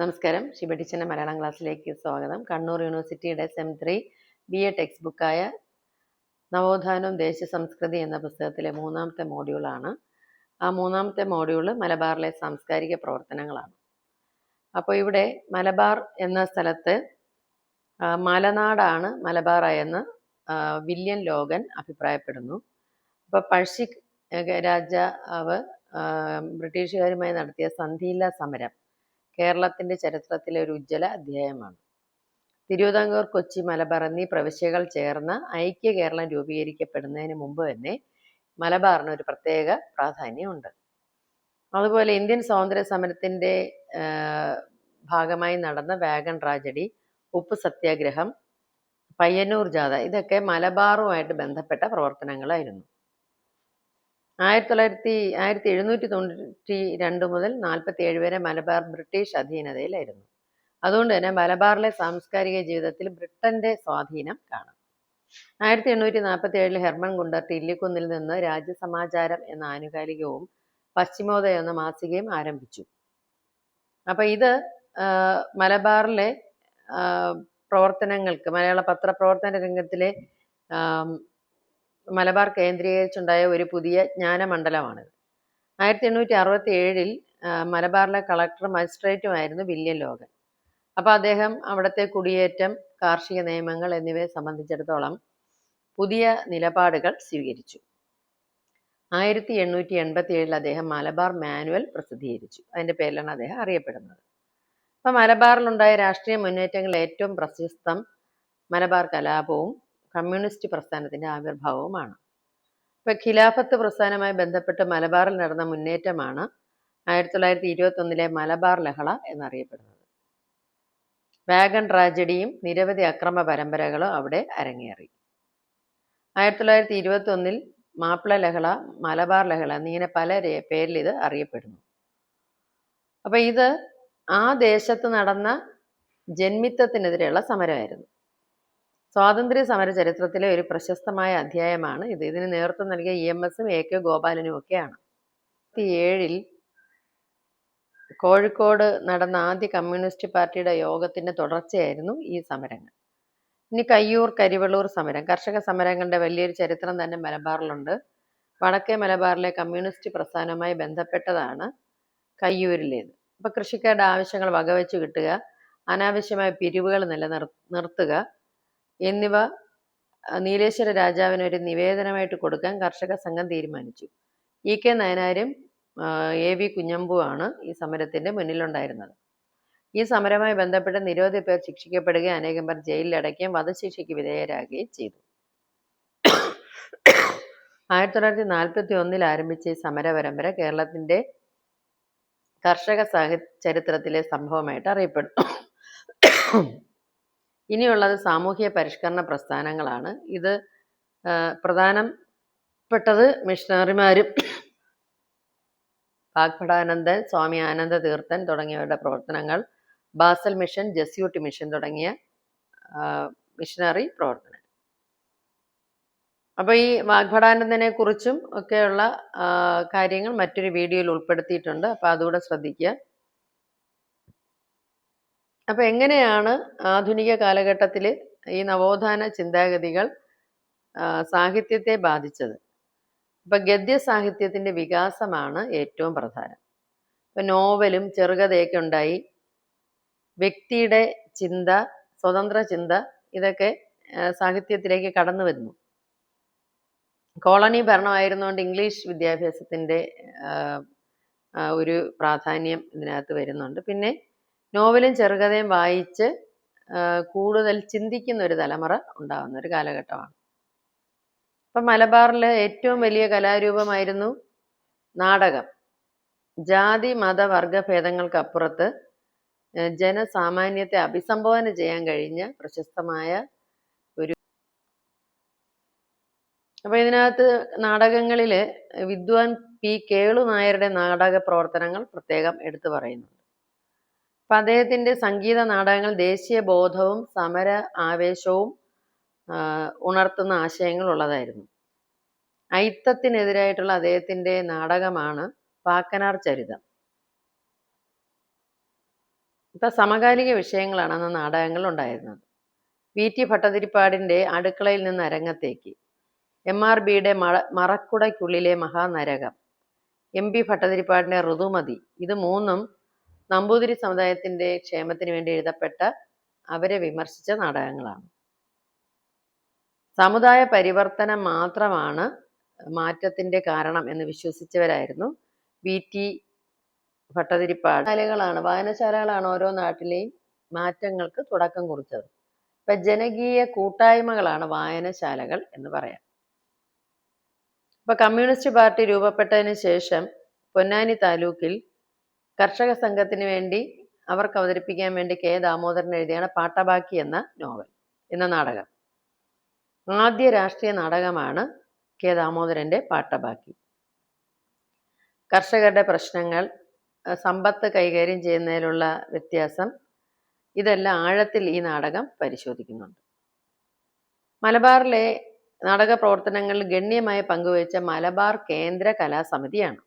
നമസ്കാരം. ഷിബ ടീച്ചറിന്റെ മലയാളം ക്ലാസ്സിലേക്ക് സ്വാഗതം. കണ്ണൂർ യൂണിവേഴ്സിറ്റിയുടെ സെം 3 BA ടെക്സ്റ്റ് ബുക്കായ നവോത്ഥാനവും ദേശസംസ്കൃതി എന്ന പുസ്തകത്തിലെ 3-ാമത്തെ മോഡ്യൂളാണ്. ആ 3-ാമത്തെ മോഡ്യൂള് മലബാറിലെ സാംസ്കാരിക പ്രവർത്തനങ്ങളാണ്. അപ്പോൾ ഇവിടെ മലബാർ എന്ന സ്ഥലത്ത് മലനാടാണ് മലബാർ എന്ന് വില്യം ലോഗൻ അഭിപ്രായപ്പെടുന്നു. അപ്പോൾ പഴശ്ശി രാജാവ് ബ്രിട്ടീഷുകാരുമായി നടത്തിയ സന്ധിയില്ലാ സമരം കേരളത്തിന്റെ ചരിത്രത്തിലെ ഒരു ഉജ്ജ്വല അധ്യായമാണ്. തിരുവിതാംകൂർ, കൊച്ചി, മലബാർ എന്നീ പ്രവിശ്യകൾ ചേർന്ന് ഐക്യ കേരളം രൂപീകരിക്കപ്പെടുന്നതിന് മുമ്പ് തന്നെ മലബാറിന് ഒരു പ്രത്യേക പ്രാധാന്യമുണ്ട്. അതുപോലെ ഇന്ത്യൻ സ്വാതന്ത്ര്യ സമരത്തിന്റെ ഭാഗമായി നടന്ന വാഗൺ ട്രാജഡി, ഉപ്പ് സത്യാഗ്രഹം, പയ്യന്നൂർ ജാഥ ഇതൊക്കെ മലബാറുമായിട്ട് ബന്ധപ്പെട്ട പ്രവർത്തനങ്ങളായിരുന്നു. 1792 മുതൽ 47 വരെ മലബാർ ബ്രിട്ടീഷ് അധീനതയിലായിരുന്നു. അതുകൊണ്ട് തന്നെ മലബാറിലെ സാംസ്കാരിക ജീവിതത്തിൽ ബ്രിട്ടന്റെ സ്വാധീനം കാണാം. 1847 ഹെർമൻ ഗുണ്ടർട്ട് ഇല്ലിക്കുന്നിൽ നിന്ന് രാജ്യസമാചാരം എന്ന ആനുകാലികവും പശ്ചിമോദയം എന്ന മാസികയും ആരംഭിച്ചു. അപ്പൊ ഇത് മലബാറിലെ പ്രവർത്തനങ്ങൾക്ക്, മലയാള പത്രപ്രവർത്തന രംഗത്തിലെ മലബാർ കേന്ദ്രീകരിച്ചുണ്ടായ ഒരു പുതിയ ജ്ഞാനമണ്ഡലമാണിത്. 1867 മലബാറിലെ കളക്ടർ മജിസ്ട്രേറ്റുമായിരുന്നു വില്യം ലോഗൻ. അപ്പോൾ അദ്ദേഹം അവിടുത്തെ കുടിയേറ്റം, കാർഷിക നിയമങ്ങൾ എന്നിവയെ സംബന്ധിച്ചിടത്തോളം പുതിയ നിലപാടുകൾ സ്വീകരിച്ചു. 1887 അദ്ദേഹം മലബാർ മാനുവൽ പ്രസിദ്ധീകരിച്ചു. അതിന്റെ പേരിലാണ് അദ്ദേഹം അറിയപ്പെടുന്നത്. അപ്പം മലബാറിലുണ്ടായ രാഷ്ട്രീയ മുന്നേറ്റങ്ങളിൽ ഏറ്റവും പ്രശസ്തം മലബാർ കലാപവും കമ്മ്യൂണിസ്റ്റ് പ്രസ്ഥാനത്തിന്റെ ആവിർഭാവവുമാണ്. ഇപ്പൊ ഖിലാഫത്ത് പ്രസ്ഥാനവുമായി ബന്ധപ്പെട്ട് മലബാറിൽ നടന്ന മുന്നേറ്റമാണ് 1921 മലബാർ ലഹള എന്നറിയപ്പെടുന്നത്. വാഗൺ ട്രാജഡിയും നിരവധി അക്രമ പരമ്പരകളും അവിടെ അരങ്ങേറി. 1921 മാപ്പിള ലഹള, മലബാർ ലഹള എന്നിങ്ങനെ പല പേരിൽ ഇത് അറിയപ്പെടുന്നു. അപ്പൊ ഇത് ആ ദേശത്ത് നടന്ന ജന്മിത്വത്തിനെതിരെയുള്ള സമരമായിരുന്നു. സ്വാതന്ത്ര്യ സമര ചരിത്രത്തിലെ ഒരു പ്രശസ്തമായ അധ്യായമാണ് ഇത്. ഇതിന് നേതൃത്വം നൽകിയ EMS-ഉം AK ഗോപാലനും ഒക്കെയാണ്. 1907 കോഴിക്കോട് നടന്ന ആദ്യ കമ്മ്യൂണിസ്റ്റ് പാർട്ടിയുടെ യോഗത്തിന്റെ തുടർച്ചയായിരുന്നു ഈ സമരങ്ങൾ. ഇനി കയ്യൂർ, കരിവെള്ളൂർ സമരം, കർഷക സമരങ്ങളുടെ വലിയൊരു ചരിത്രം തന്നെ മലബാറിലുണ്ട്. വടക്കേ മലബാറിലെ കമ്മ്യൂണിസ്റ്റ് പ്രസ്ഥാനവുമായി ബന്ധപ്പെട്ടതാണ് കയ്യൂരിലേത്. അപ്പൊ കൃഷിക്കാരുടെ ആവശ്യങ്ങൾ വകവെച്ച് കിട്ടുക, അനാവശ്യമായ പിരിവുകൾ നിർത്തുക എന്നിവ നീലേശ്വര രാജാവിന് ഒരു നിവേദനമായിട്ട് കൊടുക്കാൻ കർഷക സംഘം തീരുമാനിച്ചു. EK നായനാരും AV കുഞ്ഞമ്പുമാണ് ഈ സമരത്തിന്റെ മുന്നിലുണ്ടായിരുന്നത്. ഈ സമരവുമായി ബന്ധപ്പെട്ട് നിരവധി പേർ ശിക്ഷിക്കപ്പെടുകയും അനേകം പേർ ജയിലിലടയ്ക്കുകയും വധശിക്ഷയ്ക്ക് വിധേയരാകുകയും ചെയ്തു. 1941 ആരംഭിച്ച ഈ സമര പരമ്പര കേരളത്തിന്റെ കർഷക ചരിത്രത്തിലെ സംഭവമായിട്ട് അറിയപ്പെടുന്നു. ഇനിയുള്ളത് സാമൂഹ്യ പരിഷ്കരണ പ്രസ്ഥാനങ്ങളാണ്. ഇത് പ്രധാനപ്പെട്ടത് മിഷണറിമാരും വാഗ്ഭടാനന്ദൻ, സ്വാമി ആനന്ദ തീർത്ഥൻ തുടങ്ങിയവരുടെ പ്രവർത്തനങ്ങൾ, ബാസൽ മിഷൻ, ജസ്യൂട്ട് മിഷൻ തുടങ്ങിയ മിഷണറി പ്രവർത്തനം. അപ്പൊ ഈ വാഗ്ഭടാനന്ദനെ കുറിച്ചും ഒക്കെയുള്ള കാര്യങ്ങൾ മറ്റൊരു വീഡിയോയിൽ ഉൾപ്പെടുത്തിയിട്ടുണ്ട്. അപ്പൊ അതുകൂടെ ശ്രദ്ധിക്കുക. അപ്പൊ എങ്ങനെയാണ് ആധുനിക കാലഘട്ടത്തിൽ ഈ നവോത്ഥാന ചിന്താഗതികൾ സാഹിത്യത്തെ ബാധിച്ചത്? ഇപ്പൊ ഗദ്യ സാഹിത്യത്തിന്റെ വികാസമാണ് ഏറ്റവും പ്രധാനം. ഇപ്പൊ നോവലും ചെറുകഥയൊക്കെ ഉണ്ടായി. വ്യക്തിയുടെ ചിന്ത, സ്വതന്ത്ര ചിന്ത ഇതൊക്കെ സാഹിത്യത്തിലേക്ക് കടന്നു വരുന്നു. കോളനി ഭരണമായിരുന്നുകൊണ്ട് ഇംഗ്ലീഷ് വിദ്യാഭ്യാസത്തിന്റെ ഒരു പ്രാധാന്യം ഇതിനകത്ത് വരുന്നുണ്ട്. പിന്നെ നോവലും ചെറുകഥയും വായിച്ച് കൂടുതൽ ചിന്തിക്കുന്ന ഒരു തലമുറ ഉണ്ടാകുന്ന ഒരു കാലഘട്ടമാണ്. ഇപ്പം മലബാറിലെ ഏറ്റവും വലിയ കലാരൂപമായിരുന്നു നാടകം. ജാതി മത വർഗ ഭേദങ്ങൾക്കപ്പുറത്ത് ജനസാമാന്യത്തെ അഭിസംബോധന ചെയ്യാൻ കഴിഞ്ഞ പ്രശസ്തമായ ഒരു. അപ്പൊ ഇതിനകത്ത് നാടകങ്ങളിൽ വിദ്വാൻ P. കേളു നായരുടെ നാടക പ്രവർത്തനങ്ങൾ പ്രത്യേകം എടുത്തു പറയുന്നുണ്ട്. അപ്പൊ അദ്ദേഹത്തിന്റെ സംഗീത നാടകങ്ങൾ ദേശീയ ബോധവും സമര ആവേശവും ഉണർത്തുന്ന ആശയങ്ങൾ ഉള്ളതായിരുന്നു. അയിത്തത്തിനെതിരായിട്ടുള്ള അദ്ദേഹത്തിന്റെ നാടകമാണ് പാക്കനാർ ചരിതം. ഇപ്പൊ സമകാലിക വിഷയങ്ങളാണ് അന്ന് നാടകങ്ങൾ ഉണ്ടായിരുന്നത്. വി.ടി. ഭട്ടതിരിപ്പാടിന്റെ അടുക്കളയിൽ നിന്ന് അരങ്ങത്തേക്ക്, എം.ആർ.ബിയുടെ മറക്കുടയ്ക്കുള്ളിലെ മഹാനരകം, എം.പി. ഭട്ടതിരിപ്പാടിന്റെ ഋതുമതി, ഇത് മൂന്നും നമ്പൂതിരി സമുദായത്തിന്റെ ക്ഷേമത്തിന് വേണ്ടി എഴുതപ്പെട്ട, അവരെ വിമർശിച്ച നാടകങ്ങളാണ്. സമുദായ പരിവർത്തനം മാത്രമാണ് മാറ്റത്തിന്റെ കാരണം എന്ന് വിശ്വസിച്ചവരായിരുന്നു വി.ടി. ഭട്ടതിരിപ്പാട്. വായനശാലകളാണ് ഓരോ നാട്ടിലെയും മാറ്റങ്ങൾക്ക് തുടക്കം കുറിച്ചത്. ഇപ്പൊ ജനകീയ കൂട്ടായ്മകളാണ് വായനശാലകൾ എന്ന് പറയാം. ഇപ്പൊ കമ്മ്യൂണിസ്റ്റ് പാർട്ടി രൂപപ്പെട്ടതിന് ശേഷം പൊന്നാനി താലൂക്കിൽ കർഷക സംഘത്തിന് വേണ്ടി അവർക്ക് അവതരിപ്പിക്കാൻ വേണ്ടി കെ ദാമോദരൻ എഴുതിയാണ് പാട്ടബാക്കി എന്ന നാടകം. ആദ്യ രാഷ്ട്രീയ നാടകമാണ് കെ ദാമോദരന്റെ പാട്ടബാക്കി. കർഷകരുടെ പ്രശ്നങ്ങൾ, സമ്പത്ത് കൈകാര്യം ചെയ്യുന്നതിലുള്ള വ്യത്യാസം, ഇതെല്ലാം ആഴത്തിൽ ഈ നാടകം പരിശോധിക്കുന്നുണ്ട്. മലബാറിലെ നാടക പ്രവർത്തനങ്ങളിൽ ഗണ്യമായ പങ്കുവഹിച്ച മലബാർ കേന്ദ്ര കലാസമിതിയാണ്.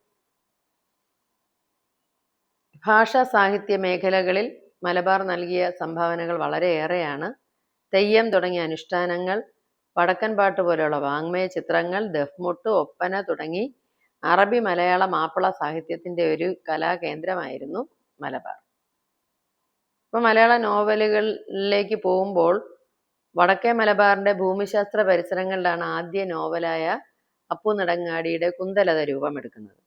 ഭാഷാ സാഹിത്യ മേഖലകളിൽ മലബാർ നൽകിയ സംഭാവനകൾ വളരെയേറെയാണ്. തെയ്യം തുടങ്ങിയ അനുഷ്ഠാനങ്ങൾ, വടക്കൻ പാട്ട് പോലെയുള്ള വാങ്മയ ചിത്രങ്ങൾ, ദഫ്മുട്ട്, ഒപ്പന തുടങ്ങി അറബി മലയാള മാപ്പിള സാഹിത്യത്തിന്റെ ഒരു കലാകേന്ദ്രമായിരുന്നു മലബാർ. ഇപ്പൊ മലയാള നോവലുകളിലേക്ക് പോകുമ്പോൾ വടക്കേ മലബാറിന്റെ ഭൂമിശാസ്ത്ര പരിസരങ്ങളിലാണ് ആദ്യ നോവലായ അപ്പു നെടുങ്ങാടിയുടെ കുന്തലത രൂപമെടുക്കുന്നത്.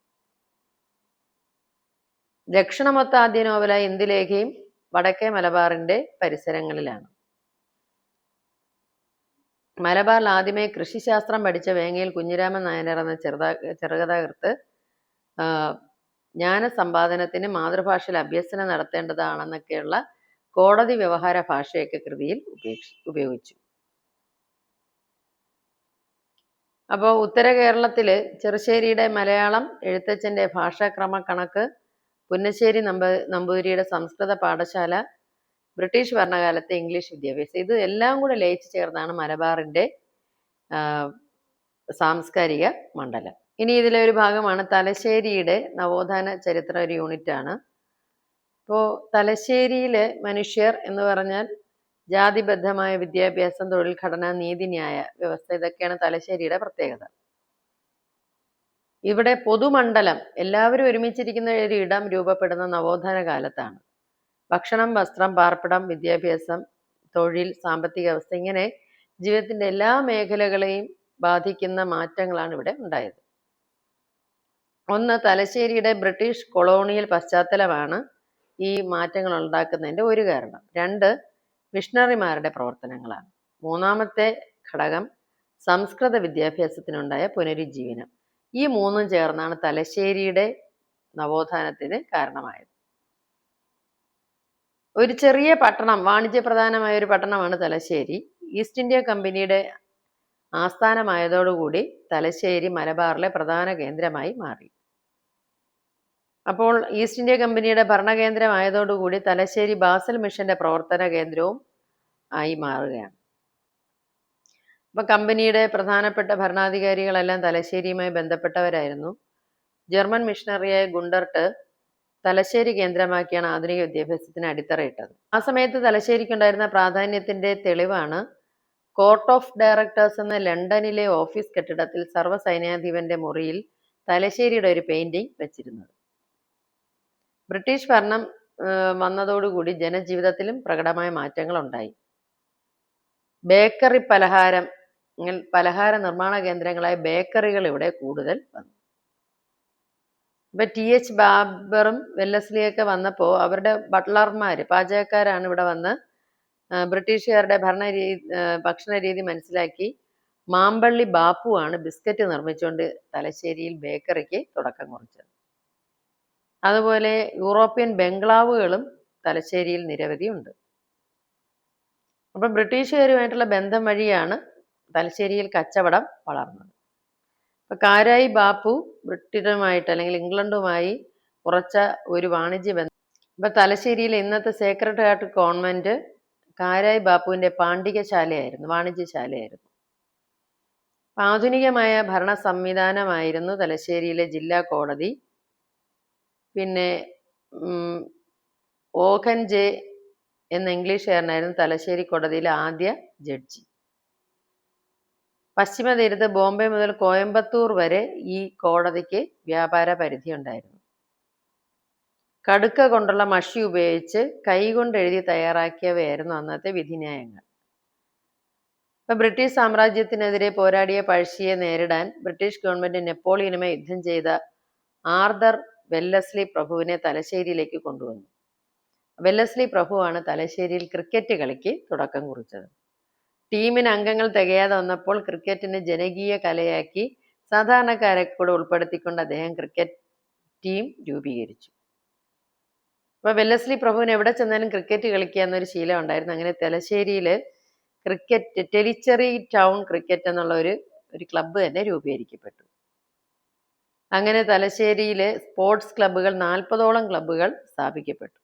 ലക്ഷണമൊത്ത ആദ്യ നോവലായ ഇന്ദുലേഖയും വടക്കേ മലബാറിന്റെ പരിസരങ്ങളിലാണ്. മലബാറിൽ ആദ്യമേ കൃഷിശാസ്ത്രം പഠിച്ച വേങ്ങയിൽ കുഞ്ഞിരാമൻ നായനാർ എന്ന ചെറുകഥാകൃത്ത് ജ്ഞാനസമ്പാദനത്തിന് മാതൃഭാഷയിൽ അഭ്യസനം നടത്തേണ്ടതാണെന്നൊക്കെയുള്ള കോടതി വ്യവഹാര ഭാഷയൊക്കെ കൃതിയിൽ ഉപയോഗിച്ചു. അപ്പോൾ ഉത്തര കേരളത്തില് ചെറുശ്ശേരിയുടെ മലയാളം എഴുത്തച്ഛന്റെ ഭാഷാക്രമ കണക്ക്, പുന്നശ്ശേരി നമ്പൂതിരിയുടെ സംസ്കൃത പാഠശാല, ബ്രിട്ടീഷ് ഭരണകാലത്തെ ഇംഗ്ലീഷ് വിദ്യാഭ്യാസം, ഇത് എല്ലാം കൂടെ ലയിച്ചു ചേർന്നാണ് മലബാറിന്റെ സാംസ്കാരിക മണ്ഡലം. ഇനി ഇതിലെ ഒരു ഭാഗമാണ് തലശ്ശേരിയുടെ നവോത്ഥാന ചരിത്ര ഒരു യൂണിറ്റാണ്. ഇപ്പോൾ തലശ്ശേരിയിലെ മനുഷ്യർ എന്ന് പറഞ്ഞാൽ ജാതിബദ്ധമായ വിദ്യാഭ്യാസം, തൊഴിൽ ഘടന, നീതിന്യായ വ്യവസ്ഥ, ഇതൊക്കെയാണ് തലശ്ശേരിയുടെ പ്രത്യേകത. ഇവിടെ പൊതുമണ്ഡലം, എല്ലാവരും ഒരുമിച്ചിരിക്കുന്ന ഒരു ഇടം രൂപപ്പെടുന്ന നവോത്ഥാന കാലത്താണ്. ഭക്ഷണം, വസ്ത്രം, പാർപ്പിടം, വിദ്യാഭ്യാസം, തൊഴിൽ, സാമ്പത്തിക അവസ്ഥ, ഇങ്ങനെ ജീവിതത്തിന്റെ എല്ലാ മേഖലകളെയും ബാധിക്കുന്ന മാറ്റങ്ങളാണ് ഇവിടെ ഉണ്ടായത്. ഒന്ന്, തലശ്ശേരിയുടെ ബ്രിട്ടീഷ് കൊളോണിയൽ പശ്ചാത്തലമാണ് ഈ മാറ്റങ്ങൾ ഉണ്ടാക്കുന്നതിന്റെ ഒരു കാരണം. രണ്ട്, മിഷണറിമാരുടെ പ്രവർത്തനങ്ങളാണ്. മൂന്നാമത്തെ ഘടകം സംസ്കൃത വിദ്യാഭ്യാസത്തിനുണ്ടായ പുനരുജ്ജീവനം. ഈ മൂന്നും ചേർന്നാണ് തലശ്ശേരിയുടെ നവോത്ഥാനത്തിന് കാരണമായത്. ഒരു ചെറിയ പട്ടണം, വാണിജ്യപ്രധാനമായ ഒരു പട്ടണമാണ് തലശ്ശേരി. ഈസ്റ്റ് ഇന്ത്യ കമ്പനിയുടെ ആസ്ഥാനമായതോടുകൂടി തലശ്ശേരി മലബാറിലെ പ്രധാന കേന്ദ്രമായി മാറി. അപ്പോൾ ഈസ്റ്റ് ഇന്ത്യ കമ്പനിയുടെ ഭരണകേന്ദ്രമായതോടുകൂടി തലശ്ശേരി ബാസൽ മിഷന്റെ പ്രവർത്തന കേന്ദ്രവും ആയി മാറുകയാണ്. അപ്പൊ കമ്പനിയുടെ പ്രധാനപ്പെട്ട ഭരണാധികാരികളെല്ലാം തലശ്ശേരിയുമായി ബന്ധപ്പെട്ടവരായിരുന്നു. ജർമ്മൻ മിഷണറിയായ ഗുണ്ടർട്ട് തലശ്ശേരി കേന്ദ്രമാക്കിയാണ് ആധുനിക വിദ്യാഭ്യാസത്തിന് അടിത്തറയിട്ടത്. ആ സമയത്ത് തലശ്ശേരിക്കുണ്ടായിരുന്ന പ്രാധാന്യത്തിന്റെ തെളിവാണ് കോർട്ട് ഓഫ് ഡയറക്ടേഴ്സ് എന്ന ലണ്ടനിലെ ഓഫീസ് കെട്ടിടത്തിൽ സർവ്വസൈന്യാധിപന്റെ മുറിയിൽ തലശ്ശേരിയുടെ ഒരു പെയിന്റിംഗ് വെച്ചിരുന്നത്. ബ്രിട്ടീഷ് ഭരണം വന്നതോടുകൂടി ജനജീവിതത്തിലും പ്രകടമായ മാറ്റങ്ങൾ ഉണ്ടായി. ബേക്കറി പലഹാര നിർമ്മാണ കേന്ദ്രങ്ങളായ ബേക്കറികൾ ഇവിടെ കൂടുതൽ വന്നു. ഇപ്പൊ ടി.എച്ച്. ബാബറും വെല്ലസ്ലിയൊക്കെ വന്നപ്പോൾ അവരുടെ ബട്ട്ലർമാര്, പാചകക്കാരാണ് ഇവിടെ വന്ന് ബ്രിട്ടീഷുകാരുടെ ഭക്ഷണ രീതി മനസ്സിലാക്കി മാമ്പള്ളി ബാപ്പുവാണ് ബിസ്ക്കറ്റ് നിർമ്മിച്ചുകൊണ്ട് തലശ്ശേരിയിൽ ബേക്കറിക്ക് തുടക്കം കുറിച്ചത്. അതുപോലെ യൂറോപ്യൻ ബംഗ്ലാവുകളും തലശ്ശേരിയിൽ നിരവധി ഉണ്ട്. അപ്പം ബ്രിട്ടീഷുകാരുമായിട്ടുള്ള ബന്ധം വഴിയാണ് തലശ്ശേരിയിൽ കച്ചവടം വളർന്നത്. അപ്പൊ കാരായി ബാപ്പു ബ്രിട്ടനുമായിട്ട് അല്ലെങ്കിൽ ഇംഗ്ലണ്ടുമായി ഉറച്ച ഒരു വാണിജ്യ ബന്ധം. ഇപ്പൊ തലശ്ശേരിയിൽ ഇന്നത്തെ സേക്രഡ് ഹാർട്ട് കോൺവെന്റ് കാരായി ബാപ്പുവിന്റെ പാണ്ഡികശാലയായിരുന്നു, വാണിജ്യശാലയായിരുന്നു. ആധുനികമായ ഭരണ സംവിധാനമായിരുന്നു തലശ്ശേരിയിലെ ജില്ലാ കോടതി. പിന്നെ ഓഖൻ ജെ എന്ന ഇംഗ്ലീഷുകാരനായിരുന്നു തലശ്ശേരി കോടതിയിലെ ആദ്യ ജഡ്ജി. പശ്ചിമ തീരത്ത് ബോംബെ മുതൽ കോയമ്പത്തൂർ വരെ ഈ കോടതിക്ക് വ്യാപാര പരിധി ഉണ്ടായിരുന്നു. കടുക്ക കൊണ്ടുള്ള മഷി ഉപയോഗിച്ച് കൈകൊണ്ട് എഴുതി തയ്യാറാക്കിയവയായിരുന്നു അന്നത്തെ വിധിന്യായങ്ങൾ. ബ്രിട്ടീഷ് സാമ്രാജ്യത്തിനെതിരെ പോരാടിയ പഴശ്ശിയെ നേരിടാൻ ബ്രിട്ടീഷ് ഗവൺമെന്റ് നെപ്പോളിയനുമായി യുദ്ധം ചെയ്ത ആർതർ വെല്ലസ്ലി പ്രഭുവിനെ തലശ്ശേരിയിലേക്ക് കൊണ്ടുവന്നു. വെല്ലസ്ലി പ്രഭുവാണ് തലശ്ശേരിയിൽ ക്രിക്കറ്റ് കളിക്ക് തുടക്കം കുറിച്ചത്. ടീമിന് അംഗങ്ങൾ തികയാതെ വന്നപ്പോൾ ക്രിക്കറ്റിന് ജനകീയ കലയാക്കി സാധാരണക്കാരെ കൂടെ ഉൾപ്പെടുത്തിക്കൊണ്ട് അദ്ദേഹം ക്രിക്കറ്റ് ടീം രൂപീകരിച്ചു. അപ്പൊ വെല്ലസ്ലി പ്രഭുവിന് എവിടെ ചെന്നാലും ക്രിക്കറ്റ് കളിക്കുക എന്നൊരു ശീലം ഉണ്ടായിരുന്നു. അങ്ങനെ തലശ്ശേരിയിൽ ക്രിക്കറ്റ് ടെലിച്ചറി ടൗൺ ക്രിക്കറ്റ് എന്നുള്ള ഒരു ക്ലബ്ബ് തന്നെ രൂപീകരിക്കപ്പെട്ടു. അങ്ങനെ തലശ്ശേരിയിലെ സ്പോർട്സ് ക്ലബ്ബുകൾ 40ഓളം ക്ലബ്ബുകൾ സ്ഥാപിക്കപ്പെട്ടു.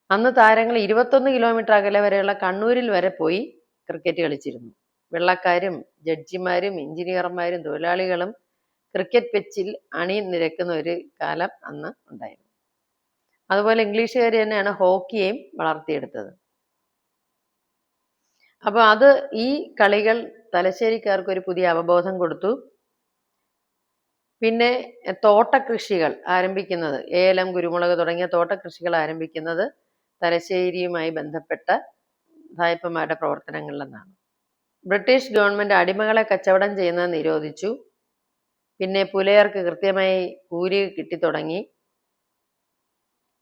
അന്ന് താരങ്ങൾ 21 കിലോമീറ്റർ അകലെ വരെയുള്ള കണ്ണൂരിൽ വരെ പോയി ക്രിക്കറ്റ് കളിച്ചിരുന്നു. വെള്ളക്കാരും ജഡ്ജിമാരും എഞ്ചിനീയർമാരും തൊഴിലാളികളും ക്രിക്കറ്റ് പിച്ചിൽ അണിനിരക്കുന്ന ഒരു കാലം അന്ന് ഉണ്ടായിരുന്നു. അതുപോലെ ഇംഗ്ലീഷുകാർ തന്നെയാണ് ഹോക്കിയെയും വളർത്തിയെടുത്തത്. അപ്പൊ ഈ കളികൾ തലശ്ശേരിക്കാർക്ക് ഒരു പുതിയ അവബോധം കൊടുത്തു. പിന്നെ തോട്ടകൃഷികൾ ആരംഭിക്കുന്നത്, ഏലം, കുരുമുളക് തുടങ്ങിയ തോട്ടകൃഷികൾ ആരംഭിക്കുന്നത് തലശ്ശേരിയുമായി ബന്ധപ്പെട്ട സായിപ്പന്മാരുടെ പ്രവർത്തനങ്ങളിൽ നിന്നാണ്. ബ്രിട്ടീഷ് ഗവൺമെന്റ് അടിമകളെ കച്ചവടം ചെയ്യുന്നത് നിരോധിച്ചു. പിന്നെ പുലയർക്ക് കൃത്യമായി കൂലി കിട്ടിത്തുടങ്ങി.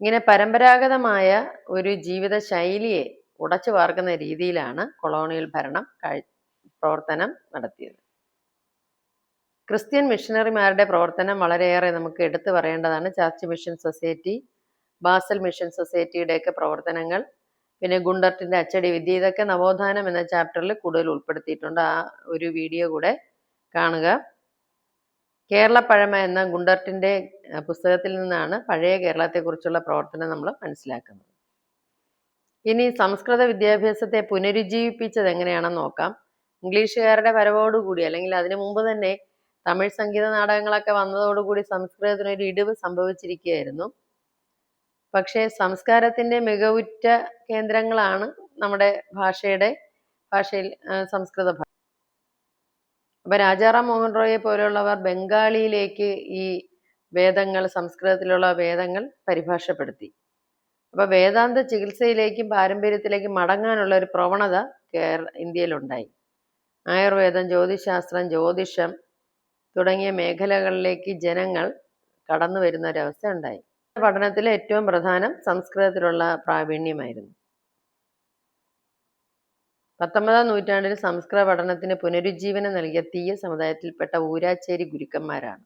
ഇങ്ങനെ പരമ്പരാഗതമായ ഒരു ജീവിത ശൈലിയെ ഉടച്ചു വാർക്കുന്ന രീതിയിലാണ് കൊളോണിയൽ ഭരണം പ്രവർത്തനം നടത്തിയത്. ക്രിസ്ത്യൻ മിഷണറിമാരുടെ പ്രവർത്തനം വളരെയേറെ നമുക്ക് എടുത്തു പറയേണ്ടതാണ്. Church mission society, Basel mission സൊസൈറ്റിയുടെയൊക്കെ പ്രവർത്തനങ്ങൾ, പിന്നെ ഗുണ്ടർട്ടിന്റെ അച്ചടി വിദ്യ, ഇതൊക്കെ നവോത്ഥാനം എന്ന ചാപ്റ്ററിൽ കൂടുതൽ ഉൾപ്പെടുത്തിയിട്ടുണ്ട്. ആ ഒരു വീഡിയോ കൂടെ കാണുക. കേരള പഴമ എന്ന ഗുണ്ടർട്ടിന്റെ പുസ്തകത്തിൽ നിന്നാണ് പഴയ കേരളത്തെക്കുറിച്ചുള്ള പ്രവർത്തനം നമ്മൾ മനസ്സിലാക്കുന്നത്. ഇനി സംസ്കൃത വിദ്യാഭ്യാസത്തെ പുനരുജ്ജീവിപ്പിച്ചത് എങ്ങനെയാണെന്ന് നോക്കാം. ഇംഗ്ലീഷുകാരുടെ വരവോടുകൂടി, അല്ലെങ്കിൽ അതിനു മുമ്പ് തന്നെ തമിഴ് സംഗീത നാടകങ്ങളൊക്കെ വന്നതോടുകൂടി സംസ്കൃതത്തിനൊരു ഇടിവ് സംഭവിച്ചിരിക്കുകയായിരുന്നു. പക്ഷേ സംസ്കാരത്തിന്റെ മികവുറ്റ കേന്ദ്രങ്ങളാണ് നമ്മുടെ ഭാഷയിൽ സംസ്കൃത ഭാഷ. അപ്പൊ രാജാറാം മോഹൻ റോയെ പോലെയുള്ളവർ ബംഗാളിയിലേക്ക് ഈ വേദങ്ങൾ, സംസ്കൃതത്തിലുള്ള വേദങ്ങൾ പരിഭാഷപ്പെടുത്തി. അപ്പൊ വേദാന്ത ചികിത്സയിലേക്കും പാരമ്പര്യത്തിലേക്കും മടങ്ങാനുള്ള ഒരു പ്രവണത ഇന്ത്യയിലുണ്ടായി. ആയുർവേദം, ജ്യോതിശാസ്ത്രം, ജ്യോതിഷം തുടങ്ങിയ മേഖലകളിലേക്ക് ജനങ്ങൾ കടന്നു വരുന്ന ഒരവസ്ഥ ഉണ്ടായി. പഠനത്തിൽ ഏറ്റവും പ്രധാനം സംസ്കൃതത്തിലുള്ള പ്രാവീണ്യമായിരുന്നു. 19-ാം നൂറ്റാണ്ടിൽ സംസ്കൃത പഠനത്തിന് പുനരുജ്ജീവനം നൽകിയ തീയ സമുദായത്തിൽപ്പെട്ട ഊരാച്ചേരി ഗുരുക്കന്മാരാണ്.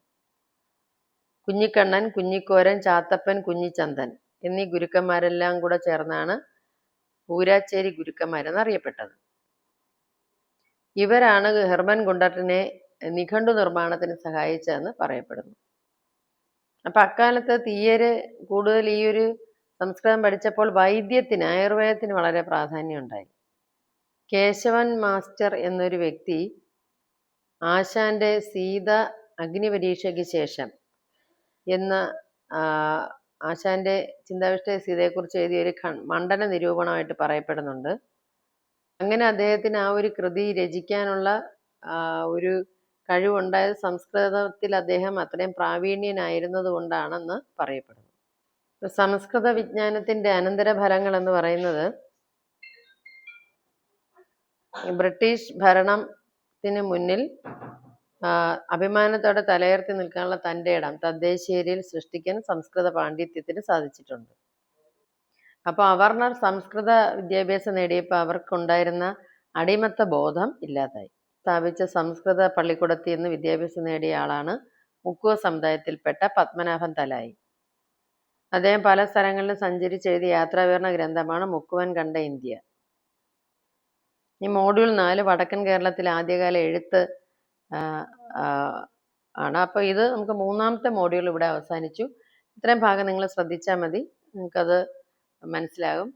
കുഞ്ഞിക്കണ്ണൻ, കുഞ്ഞിക്കോരൻ, ചാത്തപ്പൻ, കുഞ്ഞിച്ചന്തൻ എന്നീ ഗുരുക്കന്മാരെല്ലാം കൂടെ ചേർന്നാണ് ഊരാച്ചേരി ഗുരുക്കന്മാരെന്നറിയപ്പെട്ടത്. ഇവരാണ് ഹെർമൻ ഗുണ്ടർട്ടിനെ നിഘണ്ടു നിർമ്മാണത്തിന് സഹായിച്ചതെന്ന് പറയപ്പെടുന്നു. അപ്പൊ അക്കാലത്ത് തീയര് കൂടുതൽ ഈ ഒരു സംസ്കൃതം പഠിച്ചപ്പോൾ വൈദ്യത്തിന്, ആയുർവേദത്തിന് വളരെ പ്രാധാന്യം ഉണ്ടായി. കേശവൻ മാസ്റ്റർ എന്നൊരു വ്യക്തി ആശാന്റെ സീത അഗ്നിപരീക്ഷയ്ക്ക് ശേഷം എന്ന ആശാന്റെ ചിന്താവിഷ്ട സീതയെക്കുറിച്ച് എഴുതിയ ഒരു മണ്ഡന നിരൂപണമായിട്ട് പറയപ്പെടുന്നുണ്ട്. അങ്ങനെ അദ്ദേഹത്തിന് ആ ഒരു കൃതി രചിക്കാനുള്ള ഒരു കഴിവുണ്ടായത് സംസ്കൃതത്തിൽ അദ്ദേഹം അത്രയും പ്രാവീണ്യനായിരുന്നത് കൊണ്ടാണെന്ന് പറയപ്പെടുന്നു. സംസ്കൃത വിജ്ഞാനത്തിന്റെ അനന്തരഫലങ്ങൾ എന്ന് പറയുന്നത്, ബ്രിട്ടീഷ് ഭരണത്തിന് മുന്നിൽ അഭിമാനത്തോടെ തലയുയർത്തി നിൽക്കാനുള്ള തൻ്റെ ഇടം തദ്ദേശീയരിൽ സൃഷ്ടിക്കാൻ സംസ്കൃത പാണ്ഡിത്യത്തിന് സാധിച്ചിട്ടുണ്ട്. അപ്പോൾ അവർണർ സംസ്കൃത വിദ്യാഭ്യാസം നേടിയപ്പോൾ അവർക്കുണ്ടായിരുന്ന അടിമത്ത ബോധം ഇല്ലാതായി. സ്ഥാപിച്ച സംസ്കൃത പള്ളിക്കൂടത്തിൽ നിന്ന് വിദ്യാഭ്യാസം നേടിയ ആളാണ് മുക്കുവ സമുദായത്തിൽപ്പെട്ട പത്മനാഭൻ തലായി. അദ്ദേഹം പല സ്ഥലങ്ങളിലും സഞ്ചരിച്ചെഴുതിയ യാത്രാവിവരണ ഗ്രന്ഥമാണ് മുക്കുവൻ കണ്ട ഇന്ത്യ. ഈ മോഡ്യൂൾ 4 വടക്കൻ കേരളത്തിലെ ആദ്യകാല എഴുത്ത് ആണ്. അപ്പോൾ ഇത് നമുക്ക് 3ാമത്തെ മോഡ്യൂൾ ഇവിടെ അവസാനിച്ചു. ഇത്രയും ഭാഗം നിങ്ങൾ ശ്രദ്ധിച്ചാൽ മതി, നിങ്ങൾക്കത് മനസ്സിലാകും.